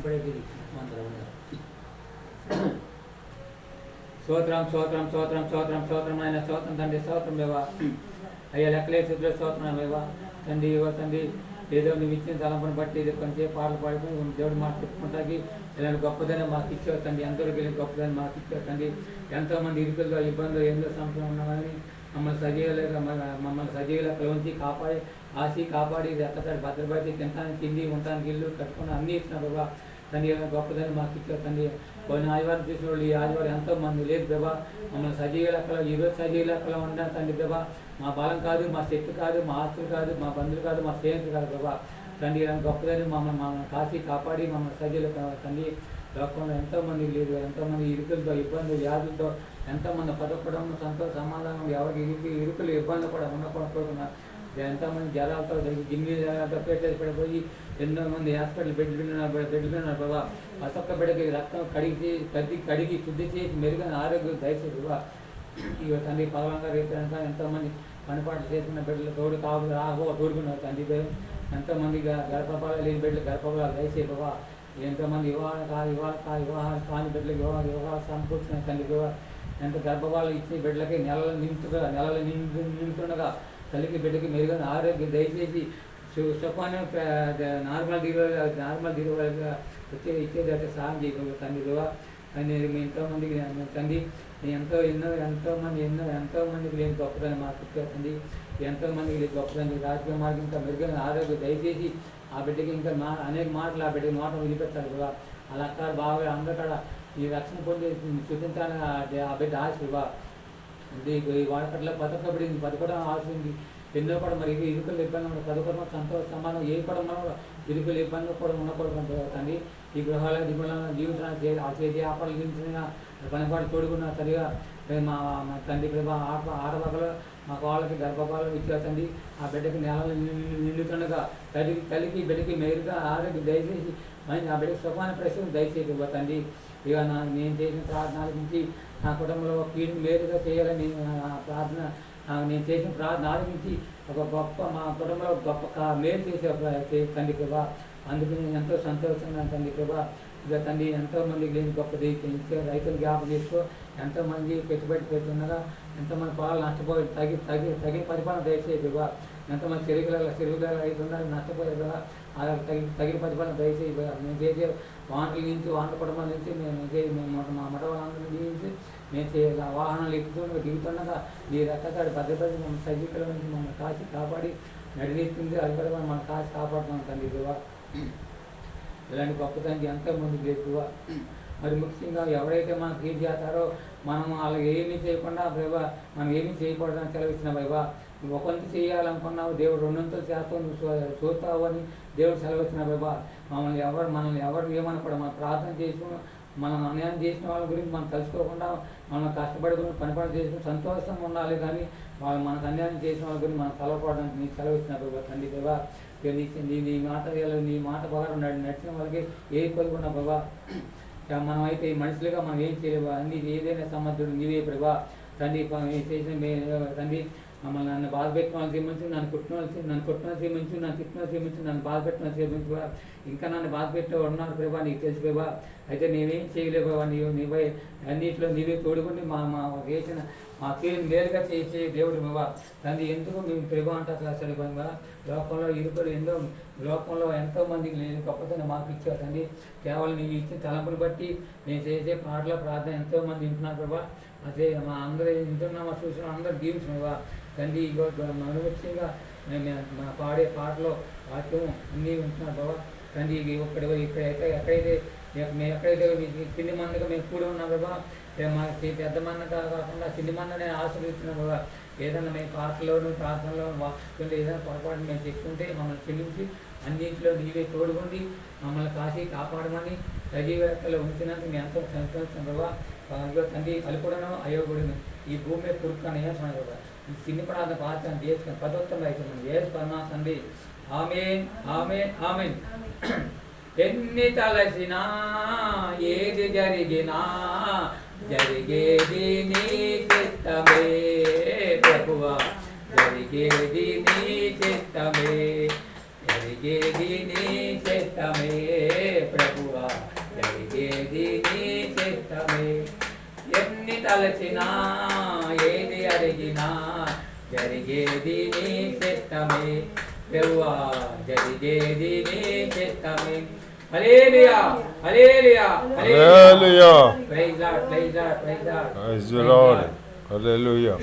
పడేది మంత్రం స్తోత్రం స్తోత్రం స్తోత్రం స్తోత్రం స్తోత్రం ఆయన స్తోత్రం తండ్రి స్తోత్రం లేవా అయ్యా లెక్కలే స్థితిలో స్తోత్రం లేవా తండ్రి తండ్రి ఏదో నువ్వు ఇచ్చిన తలంపుని బట్టి ఇది కొంచెం పాటలు పాడుకుని దేవుడు మాకు చెప్పుకుంటాకి ఇలాంటి గొప్పదని మాకు ఇచ్చావు తండ్రి ఎంతవరకు వెళ్ళి గొప్పదని మాకు ఇచ్చావు తండ్రి ఎంతోమంది ఇరుకుల్లో ఇబ్బందులు ఎన్నో సంవత్సరం ఉన్నామని మమ్మల్ని సజీవులకు ఉంచి కాపాడి కాపాడి రెక్కతాడు భద్రపడి తింటానికి తిండి ఉండటానికి ఇల్లు కట్టుకుని అన్నీ ఇచ్చిన బాబా తండ్రి గొప్పదని మాకు ఇచ్చావు తండ్రి కొన్ని ఆదివారం చూసిన వాళ్ళు ఈ ఆదివారం ఎంతోమంది లేదు బాబా మమ్మల్ని సజీవ లెక్కలో ఈరోజు సజీవ లెక్కలో ఉండాలి తండ్రి బాబా మా బలం కాదు మా శక్తి కాదు మా ఆస్తులు కాదు మా బంధువులు కాదు మా స్నేహితులు కాదు బాబా తండ్రి ఇలాంటి గొప్పదని మమ్మల్ని కాపాడి మమ్మల్ని సజీవులు తండ్రి లోకంలో ఎంతోమంది లేదు ఎంతోమంది ఇరుకులతో ఇబ్బందులు వ్యాధులతో ఎంతోమంది పదపడం సమాధానం ఎవరికి ఇరుకులు ఇబ్బంది కూడా ఉండకూడదు ఎంతోమంది జ్వరాలతో గిన్నె జ్వరాలతో పెట్టేసి పడిపోయి ఎన్నో మంది హాస్పిటల్ బెడ్లున్నారు బాబా ఒక్కొక్క బిడ్డకి రక్తం కడిగి శుద్ధి చేసి మెరుగైన ఆరోగ్యం దయచేసి బాబా ఇక తండ్రి పదవంగా రేపంతా ఎంతోమంది పనిపాట్లు చేసుకున్న బిడ్డలు తోడుకున్నారు తండ్రి ఎంతోమంది గర్భపాలు లేని బిడ్డలు గర్భపాలు దయచేసి బాబా ఎంతోమంది వివాహాలు కాని బిడ్డలకు వివాహాలు సమకూర్చున్నాయి తండ్రి బాబా ఎంత గర్భపాలు ఇచ్చిన బిడ్డలకి నెలలు నింపుతుండగా తల్లికి బిడ్డకి మెరుగైన ఆరోగ్యం దయచేసి సుఖాన్ని నార్మల్ డెలివరీగా ఇచ్చేదైతే సాయం చేయగలరు తండ్రి బాబా అని ఎంతోమందికి తండ్రి ఎంతోమందికి లేని గొప్పదని మాకు ఇచ్చేస్తుంది ఎంతోమందికి లేని గొప్పదని రాజకీయ మార్గం ఇంకా మెరుగైన ఆరోగ్యం దయచేసి ఆ బిడ్డకి ఇంకా అనేక మాటలు ఆ బిడ్డకి నోటం వదిలిపెట్టాలి బాబా అలా అక్కడ బాగా అందరికడ ఈ రక్షణ పొంది చూపించాలని ఆ బిడ్డ ఆశ బాబా ఈ వాడకట్ల పదకబడింది పదకొండ ఆశ ఉంది ఎన్నో కూడా మరి ఇరుకులు ఇబ్బంది ఉండదు పదకొండ సంతోష సమానం ఏ కూడా మనం ఇరుకులు ఇబ్బంది కూడా ఉండకూడదు తండ్రి ఈ గృహాల జీవించడానికి చేసి ఆపడలు జీవించిన పనిపాటు తోడుకున్న సరిగా మా తండ్రి ఆడవాళ్ళు మాకు వాళ్ళకి గర్భపాలు ఇచ్చేతండి ఆ బిడ్డకి నెలలు నిండుతుండగా తల్లికి బిడ్డకి మేరుగా ఆరోగ్యం దయచేసి ఆ బిడ్డకి సుఖమైన ప్రశ్న దయచేసి తండ్రి ఇక నేను చేసిన ప్రార్థన నుంచి నా కుటుంబంలో కీడు మేలుగా చేయాలని ప్రార్థన నేను చేసిన ప్రార్థన ఆలోచించి ఒక గొప్ప మా కుటుంబంలో గొప్ప మేలు చేసే తండ్రి ప్రభా అందుకు నేను ఎంతో సంతోషంగా తండ్రి ప్రభా ఇక తండ్రి ఎంతోమందికి లేని గొప్పది రైతులు జ్ఞాపకం చేసుకో ఎంతోమంది పెట్టుబడి పెడుతుండగా ఎంతోమంది పొలాలు నష్టపోయి తగిన పరిపాలన దయచేసి ప్రభా ఎంతమంది చెరువుల రైతున్నారు నష్టపోయారు కదా అలా తగిన పరిపాలన దయచేసి మేము చేసే వాంటల నుంచి వాంట కుటుంబాల నుంచి మేము మా మఠ వాళ్ళందరినీ జీవించి మేము వాహనాలు దిగుతుండగా మీ రక్కతాడు భద్రపడి మమ్మల్ని సజీవుల నుంచి మమ్మల్ని కాచి కాపాడి నడినెత్తుంది అది కూడా మనం కాచి కాపాడుతున్నాం తండ్రి ప్రభా ఇలాంటి గొప్పతనానికి ఎంతోమందికి ఎక్కువ మరి ముఖ్యంగా ఎవరైతే మనకు ఏం చేస్తారో మనం వాళ్ళకి ఏమీ చేయకుండా ప్రభా మనం ఏమీ చేయకూడదని సెలవిచ్చిన ప్రభా నువ్వు ఒకంత చేయాలనుకున్నావు దేవుడు రెండంతలు చేస్తావు నువ్వు చూస్తావు అని దేవుడు సెలవిచ్చిన ప్రభా మనల్ని ఎవరు ఏమనకూడదు మనం ప్రార్థన చేసుకుని మనం అన్యాయం చేసిన వాళ్ళ గురించి మనం తెలుసుకోకుండా మనం కష్టపడుకుని పనిపడి చేసుకుని సంతోషంగా ఉండాలి కానీ వాళ్ళు మనకు అన్యాయం చేసిన వాళ్ళ గురించి మనం తలపడడానికి నీకు సెలవిచ్చిన ప్రభా తండ్రి ప్రభా నీ మాట బాగా నడిచిన వాళ్ళకి ఏ కొలుకున్నా ప్రభా మనం అయితే మనుషులుగా మనం ఏం చేయలేవు అన్ని ఏదైనా సమర్థుడు నీవే ప్రభా తండ్రి చేసిన తండ్రి మమ్మల్ని నన్ను బాధ పెట్టిన వాళ్ళు చేయమంచు నన్ను కొట్టిన చేయమంచు నన్ను తిట్టిన చేయమంచు నన్ను బాధ పెట్టిన చేయమంచు ఇంకా నన్ను బాధ పెట్టే ఉన్నారు ప్రభా నీకు తెలిసి ప్రభా అయితే నేనేం చేయలేవు ప్రభా నీవే అన్నింటిలో నీవే తోడుకొని చేసిన మాకే మేలుగా చేసే దేవుడు ప్రభా తండ్రి ఎందుకు మేము ప్రభా అంటే అసలు ప్రభా లోకంలో ఇరుకులు లోకంలో ఎంతోమందికి నేను గొప్పతనం మాకు ఇచ్చావు తండ్రి కేవలం నీవు ఇచ్చిన తలంపుని బట్టి నేను చేసే పాటల ప్రార్థన ఎంతోమంది వింటున్నారు ప్రభా అదే మా అందరూ వింటున్నామా చూసిన అందరూ దీవించిన ప్రభా తండ్రి అనువచ్యంగా మా పాడే పాటలో వాక్యం అన్నీ వింటున్నారు ప్రభా తండ్రి ఎక్కడైతే మేము ఎక్కడైతే కింది మందిగా మేము కూడి ఉన్నాం ప్రభా మా పెద్ద మందగా కాకుండా కింది మందనే ఆశ్రయిస్తున్నాం ప్రభా ఏదైనా మేము పాటలోను ప్రార్థనలో వాక్యంలో ఏదైనా పొరపాటు మేము చెప్పుకుంటే మమ్మల్ని క్షమించి అన్నింటిలో నీవే తోడుకుండి మమ్మల్ని కాసి కాపాడమని సజీవలో ఉంచినందుకు మేము ఎంతో సంతోషం ప్రభా తండ్రి అలుపుడను అయోగుడును ఈ భూమి మీద పురుక్కాను వేస్తున్నాను ప్రభా ఈ చిన్ని ప్రార్థన పాత్రను చేసుకుని పదోత్తంగా అవుతున్నాను ఏ పరమా తండ్రి ఆమేన్ ఆమేన్ ఆమేన్ ఎన్ని తలసినా ఏది జరిగినా జరిగేది నీ చిత్తమే ప్రభువా జరిగేది నీ చిత్తమే జరిగేది నీ చిత్తమే ప్రభువా, జరిగేది నీ చిత్తమే. ఎన్ని తలచినా ఏది అడిగినా జరిగేది నీ చిత్తమే ప్రభువా, జరిగేది నీ చిత్తమే. Hallelujah hallelujah hallelujah. Praise lord praise lord praise lord. Praise the Lord. Hallelujah.